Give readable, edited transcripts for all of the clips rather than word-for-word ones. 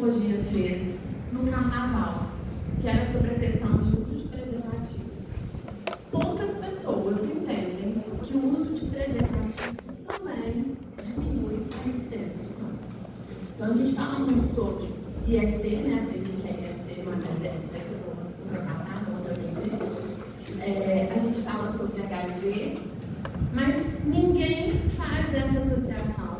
oncologia fez no carnaval, que era sobre a questão de uso de preservativo. Poucas pessoas entendem que o uso de preservativo também diminui a incidência de câncer. Então, a gente fala muito sobre IST, né? Aprendi que é IST, não é mais IST, que eu vou ultrapassar, não vou aprendi. A gente fala sobre HIV, mas ninguém faz essa associação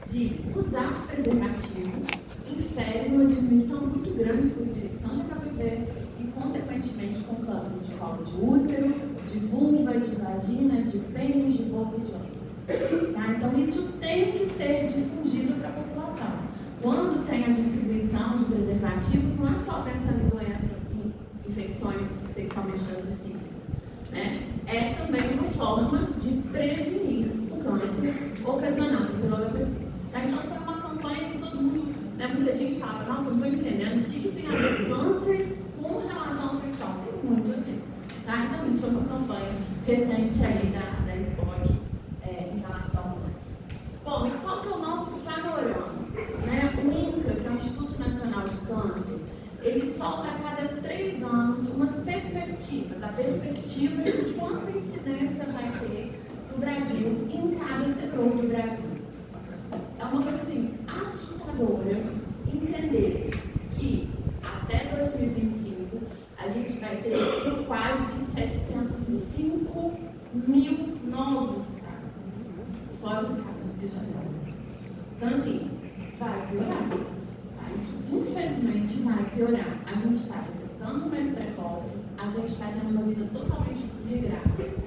de usar preservativo infere uma diminuição muito grande por infecção de HPV e, consequentemente, com câncer de colo de útero, de vulva, de vagina, de pênis, de boca e de ânus. Tá? Então, isso tem que ser difundido para a população. Quando tem a distribuição de preservativos, não é só pensando em doenças e infecções sexualmente transmissíveis, né? É também uma forma de prevenir o câncer ocasionado pelo HPV. Tá? Então, foi uma campanha que todo mundo, né, muita gente fala, nossa, não estou entendendo o que tem a ver câncer com relação sexual. Tem muito a ver. Tá? Então, isso foi uma campanha recente aí da SBOC em relação ao câncer. Bom, e qual que é o nosso panorama? Né? O INCA, que é o Instituto Nacional de Câncer, ele solta a cada 3 anos umas perspectivas, a perspectiva de quanta incidência vai ter no Brasil em cada setor do Brasil. É uma coisa assim, assustadora entender que até 2025 a gente vai ter quase 705 mil novos casos, fora os casos que já deram. Então, assim, vai piorar. Isso, infelizmente, vai piorar. A gente está detectando mais precoce, a gente está tendo uma vida totalmente desregrada.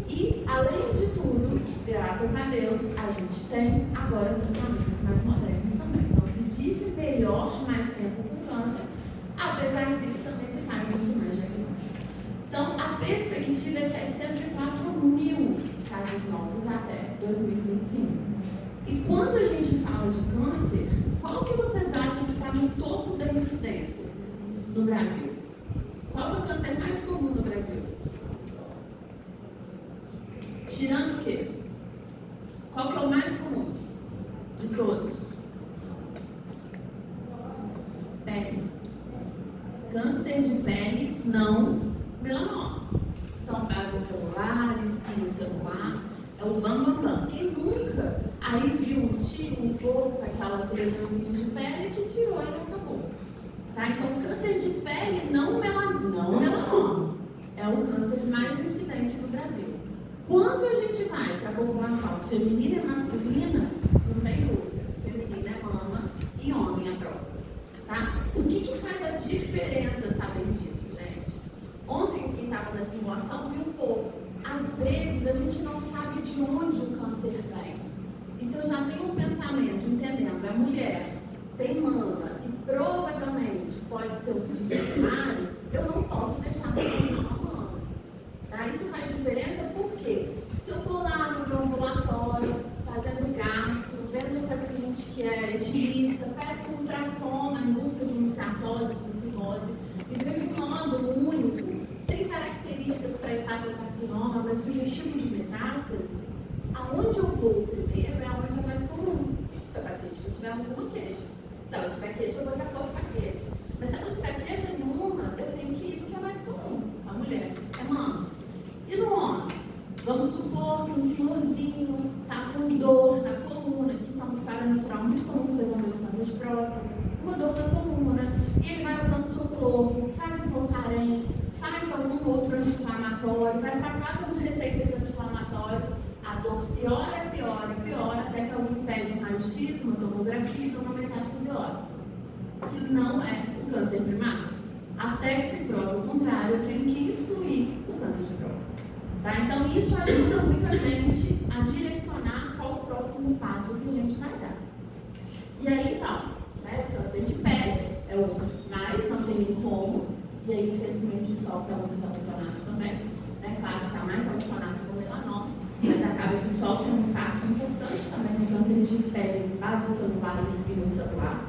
E, além de tudo, graças a Deus, a gente tem agora tratamentos mais modernos também. Então, se vive melhor mais tempo com câncer, apesar disso, também se faz muito mais diagnóstico. Então, a perspectiva é 704 mil casos novos até 2025. E quando a gente fala de câncer, qual que vocês acham que está no topo da incidência no Brasil? Qual é o câncer mais comum no Brasil? Tirando o quê? Qual que é o mais comum de todos? Pele. Câncer de pele, não melanoma. Então, vasos celulares, espinho celular, é o bam. Quem nunca aí viu um tiro, um fogo com aquelas lesãozinhas de pele que tirou e não acabou. Tá? Então, câncer de pele não melanoma. É o câncer mais incidente no Brasil. Quando a gente vai para a população feminina e masculina, não tem dúvida. Feminina é mama e homem é próstata. Tá? O que faz a diferença saber disso, gente? Ontem, quem estava na simulação viu um pouco. Às vezes, a gente não sabe de onde o câncer vem. E se eu já tenho um pensamento, entendendo, a mulher tem mama e provavelmente pode ser um ciclo primário, eu não posso deixar de tomar uma mama. Tá? Isso faz diferença porque se eu estou lá no meu ambulatório, fazendo gasto, vendo o paciente que é etilista, peço um ultrassom em busca de uma estatose, de uma cirrose, e vejo um nódulo único, sem características para hepatocarcinoma, mas sugestivo de metástase, aonde eu vou primeiro é onde é mais comum. Se o paciente não tiver alguma queixa. Se ela tiver queixa, eu vou de acordo com a queixa. Mas se ela não tiver queixa nenhuma, eu tenho que ir no que é mais comum. A mulher é mama. E no homem? Vamos supor que um senhorzinho está com dor na coluna, que isso é uma história natural muito comum, vocês vão ver no câncer de próstata, uma dor na coluna, e ele vai para o socorro, faz um Voltaren, faz algum outro anti-inflamatório, vai para casa com receita de anti-inflamatório, a dor piora, até que alguém pede um raio-x, uma tomografia para uma metástase óssea. Que não é o câncer primário. Até que se prove o contrário, eu tenho que excluir o câncer de próstata. Tá? Então, isso ajuda muito a gente a direcionar qual o próximo passo que a gente vai dar. E aí, então, né, o câncer de pele é o mais, não tem nem como, e aí, infelizmente, o sol está muito relacionado também. É claro que está mais relacionado com o melanoma, mas acaba que o sol tem um impacto importante também no câncer de pele, vasocelular e espinocelular.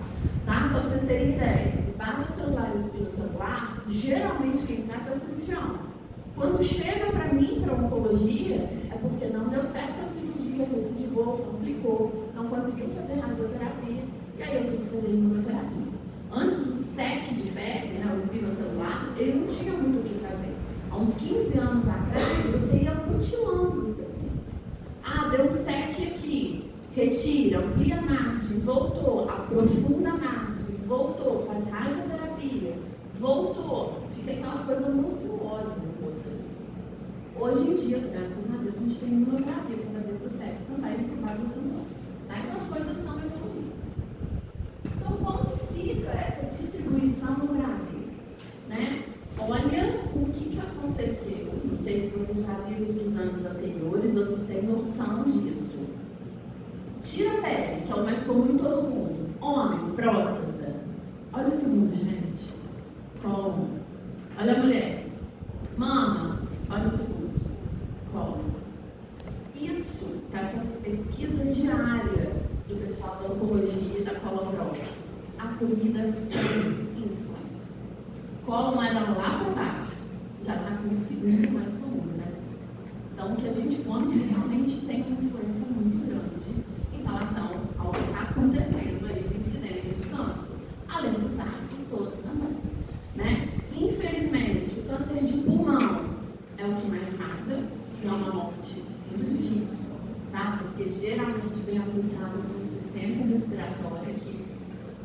Tá? Só para vocês terem ideia, o vasocelular e o espinocelular, geralmente quem trata é o cirurgião. Quando chega para mim, para oncologia, é porque não deu certo a cirurgia, recidivou, complicou, não conseguiu fazer radioterapia, e aí eu tenho que fazer imunoterapia. retira, amplia a margem, voltou, aprofunda a margem, voltou, faz radioterapia, voltou, fica aquela coisa monstruosa no rosto disso. Hoje em dia, graças a Deus, a gente tem imunografia para fazer para o sexo também, por causa do sintoma. Tá? Então as coisas estão evoluindo. Então, como que fica essa distribuição no Brasil? Né? Olha o que aconteceu. Não sei se vocês já viram dos anos anteriores, vocês têm noção disso. Tira a pele, que é o mais comum em todo mundo. Homem, próstata. Olha o segundo, gente. Colo. Olha a mulher. Mama. Olha o segundo. Colo. Isso, essa pesquisa diária do pessoal da oncologia e da colonprova. A comida influencia. Colo era lá para baixo. Já está com o segundo mais comum no Brasil. Então, o que a gente come realmente tem uma influência muito grande em relação ao que está acontecendo aí de incidência de câncer, além dos hábitos todos também, né? Infelizmente, o câncer de pulmão é o que mais mata, e é uma morte muito difícil, tá? Porque geralmente vem associado com insuficiência respiratória, que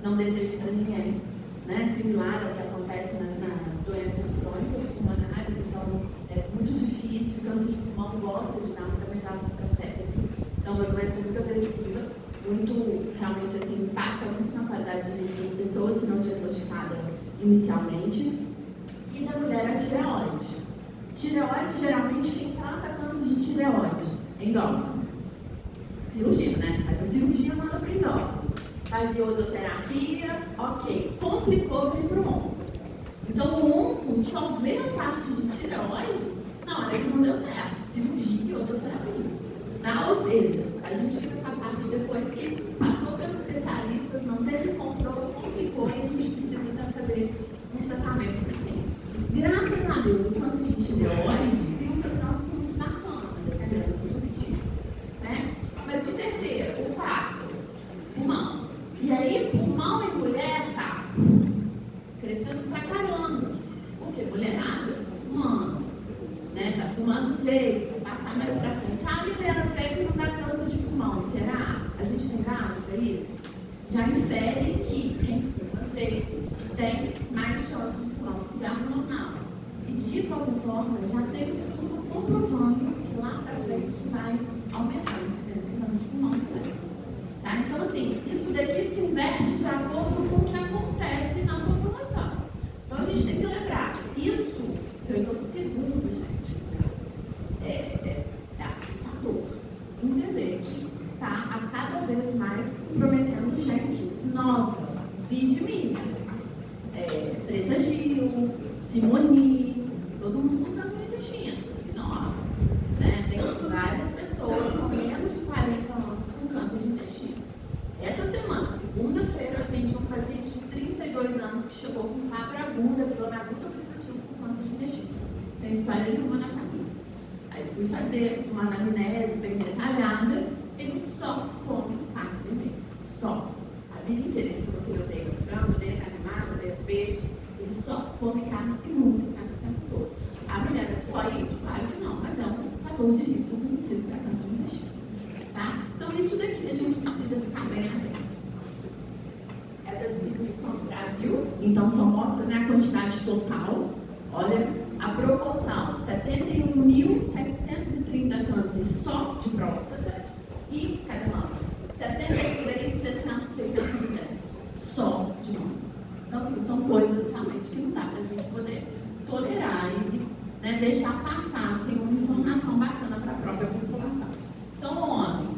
não desejo para ninguém, né? Similar ao que acontece nas doenças crônicas pulmonares, então é muito difícil. O câncer de pulmão gosta de dar muita metástase para o cérebro. Então, é uma doença muito agressiva, muito, realmente, assim, impacta muito na qualidade de vida das pessoas, se não diagnosticada inicialmente. E da mulher, a tireoide. Tireoide, geralmente, quem trata câncer de tireoide? Endócrino. Cirurgia, né? Faz a cirurgia, manda para o endócrino. Faz iodoterapia, ok. Complicou, vem para o onco. Então, o onco só vê a parte de tireoide na hora que não deu certo. Cirurgia e iodoterapia. Tá? Ou seja, a gente fica com a parte depois que passou pelos especialistas, não teve controle, complicou e a gente precisa fazer um tratamento sistêmico. Graças a Deus, o câncer de tireoide tem um prognóstico muito bacana, dependendo do subtipo, né? Mas o terceiro, o quarto, pulmão. E aí, pulmão em mulher tá crescendo pra caramba. Porque mulherada tá fumando, né? Tá fumando vape. Passar mais pra frente. A Milena vape não dá câncer de pulmão. Será? A gente tem dado para isso? Já infere que quem fuma vape tem mais chance de fumar um cigarro normal. E de qualquer forma, já tem estudo comprovando que lá para frente isso vai aumentar a incidência de câncer de pulmão também. Tá? Então, assim, isso daqui se inverte de acordo com o que acontece na população. Então, a gente tem que lembrar, isso ganhou segundo, gente. É assustador entender que está a cada vez mais comprometendo gente nova. Vídeo mídia. Preta Gil, Simone, todo mundo com câncer de intestino. Nós, né? Tem várias pessoas com menos de 40 anos com câncer de intestino. Essa semana, segunda-feira, eu atendi um paciente de 32 anos que chegou com quadro agudo, abdômen agudo obstrutivo com câncer de intestino, sem história nenhuma na família. Aí fui fazer uma anamnese bem detalhada, ele só come carne vermelha. Só. A vida inteira ele falou que eu odeio frango, odeio animal, odeio peixe. Ele só come carne e muita carne o tempo todo. A mulher é só isso? Claro que não, mas é um fator de risco conhecido para câncer de intestino. Tá? Então isso daqui a gente precisa ficar bem atento. Essa distribuição do Brasil, então só mostra, né, a quantidade total. Olha a proporção, 71.730 cânceres só de próstata e, cadê mama? 73.610 só de mama. Então, assim, são coisas realmente que não dá para a gente poder tolerar e, né, deixar passar sem uma informação bacana para a própria população. Então, homem,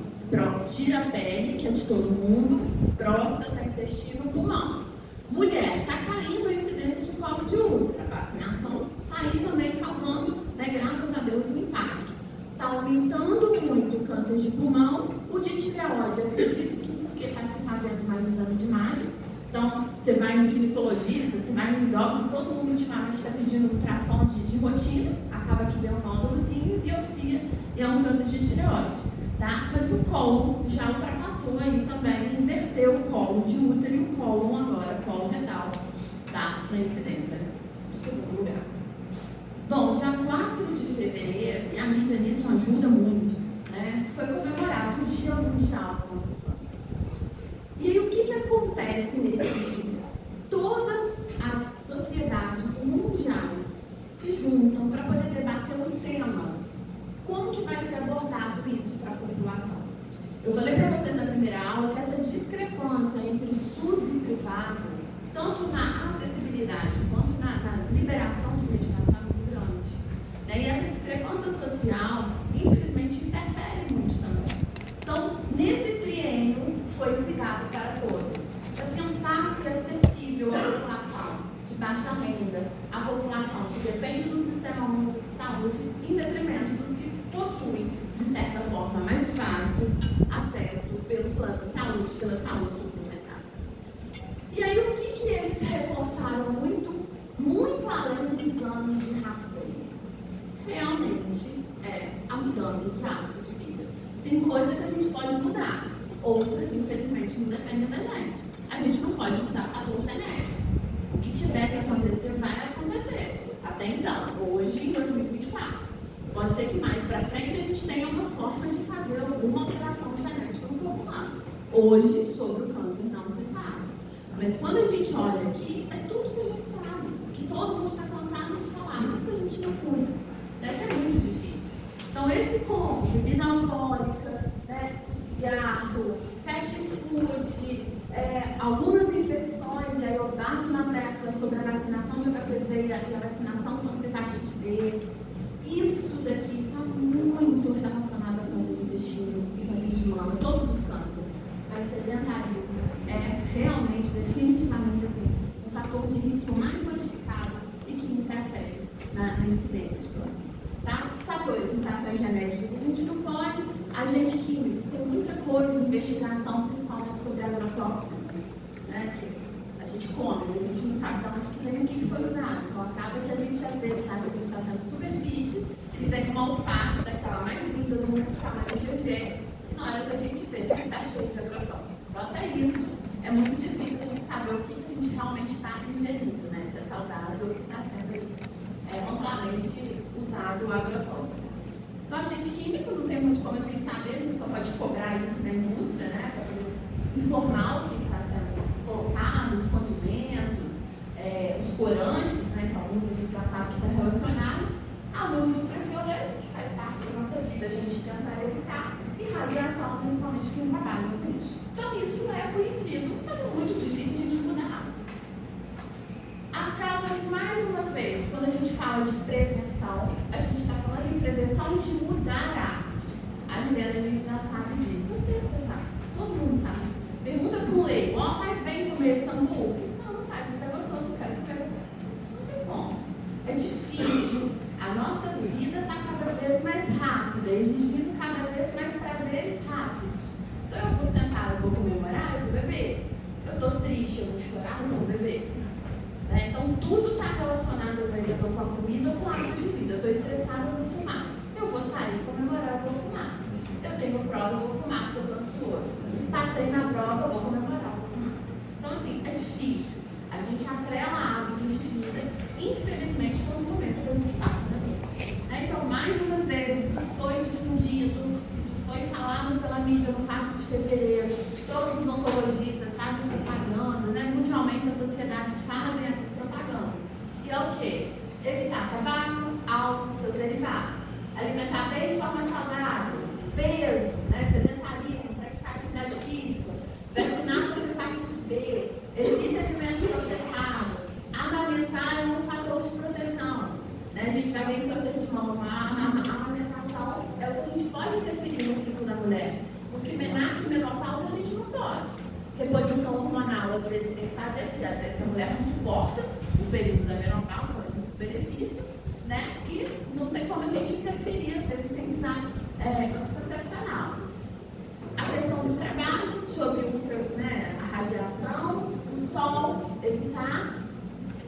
tira a pele, que é de todo mundo, próstata, intestino, pulmão. Mulher, está caindo a incidência de colo de útero. A vacinação está aí também causando, né, graças a Deus, um impacto. Está aumentando muito o câncer de pulmão, o de tireoide. Eu acredito que porque está se fazendo mais exame de imagem. Então, você vai no ginecologista, você vai no endócrino, todo mundo ultimamente está pedindo ultrassom de rotina, acaba que vê um nódulozinho, biopsia, e é um câncer de tireoide. Tá? Mas o cólon já ultrapassou aí também, inverteu o colo de útero e o cólon agora, colo retal, tá? Na incidência de segundo lugar. Bom, dia 4 de fevereiro, e a mídia nisso ajuda muito, né? Foi comemorado o Dia Mundial contra médicos que possuem, de certa forma, mais fácil acesso pelo plano de saúde, pela saúde suplementar. E aí, o que eles reforçaram muito além dos exames de rastreio? Realmente é a mudança de hábito de vida. Tem coisa que a gente pode mudar, outras, infelizmente, não dependem da gente. A gente não pode mudar fator genético. O que tiver que acontecer, vai acontecer. Até então, hoje, em 2024. Pode ser que mais para frente a gente tenha uma forma de fazer alguma alteração genética no corpo humano. Hoje, sobre o câncer, não se sabe. Mas quando a gente olha aqui, é tudo que a gente sabe. Que todo mundo está cansado de falar, mas que a gente não cuida. Que é muito difícil. Então, esse combo, bebida alcoólica, cigarro, fast food, algumas infecções, e aí eu bato na tecla sobre a vacinação de HPV e a vacinação contra hepatite B. Isso daqui está muito relacionado ao câncer de intestino e câncer de mama, todos os cânceres. Mas sedentarismo é realmente, definitivamente assim, um fator de risco mais modificado e que interfere na incidência de câncer. Tá? Fatores, mutações genéticas, a gente não pode, agentes químicos, tem muita coisa, investigação, principalmente sobre agrotóxico, né? Que a gente come, a gente não sabe de onde que vem o que foi usado. Então acaba que a gente às vezes acha que a gente está sendo super fit e vem uma alface daquela mais linda do mundo, tamanho GG, e na hora que a gente vê que está cheio de agrotóxico. Então até isso é muito difícil a gente saber o que a gente realmente está ingerindo, né? Se é saudável ou se está sendo amplamente usado o agrotóxico. Então, agente químico não tem muito como a gente saber, a gente só pode cobrar isso da indústria, né? Para poder informar o que está sendo colocado, os condimentos, os corantes, né? Que alguns a gente já sabe que está relacionado, a luz ultravioleta, que faz parte da nossa vida, a gente tenta evitar, e radiação, principalmente quem trabalha com isso. Então, isso é conhecido, mas é muito difícil a gente mudar. As causas, mais uma vez, quando a gente fala de prevenção, a gente está falando de prevenção de mudar hábitos. A mulher, a gente já sabe disso. Eu sei que você sabe. Todo mundo sabe. Pergunta para um leigo, faz bem comer sambu? Não faz, mas é gostoso, cara. Não tem como. É difícil. A nossa vida está cada vez mais rápida, exigindo cada vez mais prazeres rápidos. Então eu vou sentar, eu vou comemorar, eu vou beber. Eu estou triste, eu vou chorar, eu vou beber. Então, tudo está relacionado, às vezes, com a comida ou com o hábito de vida. Eu estou estressada, eu vou fumar. Eu vou sair, comemorar, eu vou fumar. Eu tenho prova, eu vou fumar, porque eu estou ansioso. Passei na prova, eu vou comemorar, eu vou fumar. Então, assim, é difícil. A gente atrela hábitos de vida, infelizmente, com os momentos que a gente passa na vida. Então, mais uma vez, isso foi difundido, isso foi falado pela mídia no 4 de fevereiro. Todos os oncologistas fazem propaganda, né? Mundialmente as sociedades fazem essas propagandas. E é o quê? Evitar tabaco, álcool, seus derivados. Alimentar bem de forma saudável, peso, né? Sedentarismo, praticar atividade física, vacinar contra hepatite B, evita alimentos processados, amamentar é um fator de proteção. Né? A gente vai ver que o câncer de mama, a amamentação é o que a gente pode interferir no ciclo da mulher. Porque menarca e menopausa a gente não pode. Reposição hormonal às vezes tem que fazer, porque às vezes a mulher não suporta o período da menopausa, ela tem esse benefício, né? E não tem como a gente interferir, às vezes tem que usar anticoncepcional. A questão do trabalho, sobre a radiação, o sol, evitar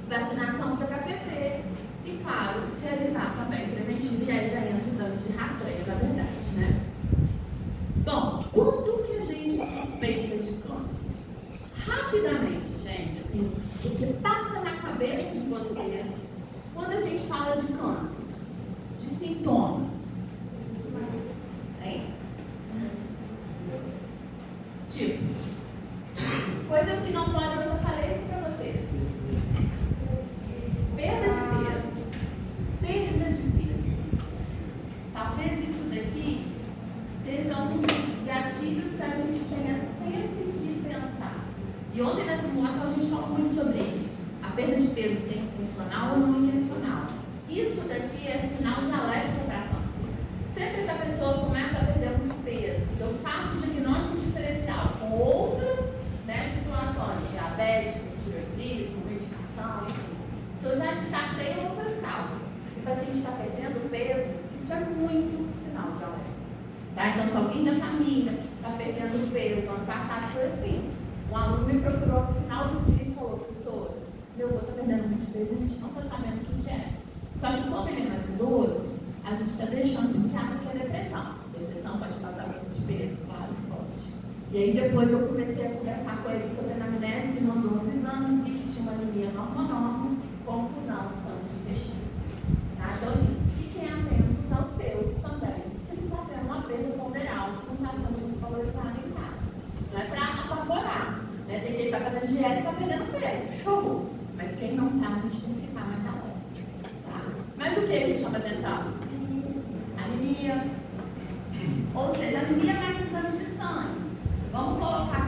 vacinação de HPV e, claro, realizar também preventivo, e aí já entra os exames de rastreio, na verdade, né? Bom, quando que a gente suspeita de câncer? Rapidamente, gente, assim, o que passa na cabeça de vocês quando a gente fala de câncer? De sintomas. Hein? Tipo, coisas que não podem, eu já falei isso para vocês. Perda de peso. Perda de peso. Talvez isso daqui seja um dos gatilhos que a gente tenha sempre que pensar. E ontem na simulação a gente falou muito sobre isso. A perda de peso ser intencional ou não intencional. Isso daqui é sinal de alerta para câncer. Sempre que a pessoa começa a perder muito peso, se eu faço o diagnóstico diferencial com outras situações, diabetes, tireoidismo, medicação, enfim, se eu já descartei outras causas e o paciente está perdendo peso, isso é muito Então, se alguém da família está perdendo peso, ano passado foi assim. Um aluno me procurou no final do dia e falou: professora, meu avô está perdendo muito peso e a gente não está sabendo o que é. Só que como ele é mais idoso, a gente está deixando porque acha que é depressão. Depressão pode causar perda de peso, claro que pode. E aí depois eu comecei a conversar com ele sobre a anamnese, me mandou uns exames, vi que tinha uma anemia norma, conclusão, câncer de intestino. Tá? Então assim, fiquem atentos aos seus também. Se não está tendo uma perda ponderal, que não está sendo muito valorizada em casa. Não é para apavorar. Né? Tem gente que está fazendo dieta e está perdendo peso. Show! Mas quem não está, a gente tem que ficar mais alerta. Tá? Mas o que chama atenção? Anemia. Ou seja, anemia mais exame de sangue. Vamos colocar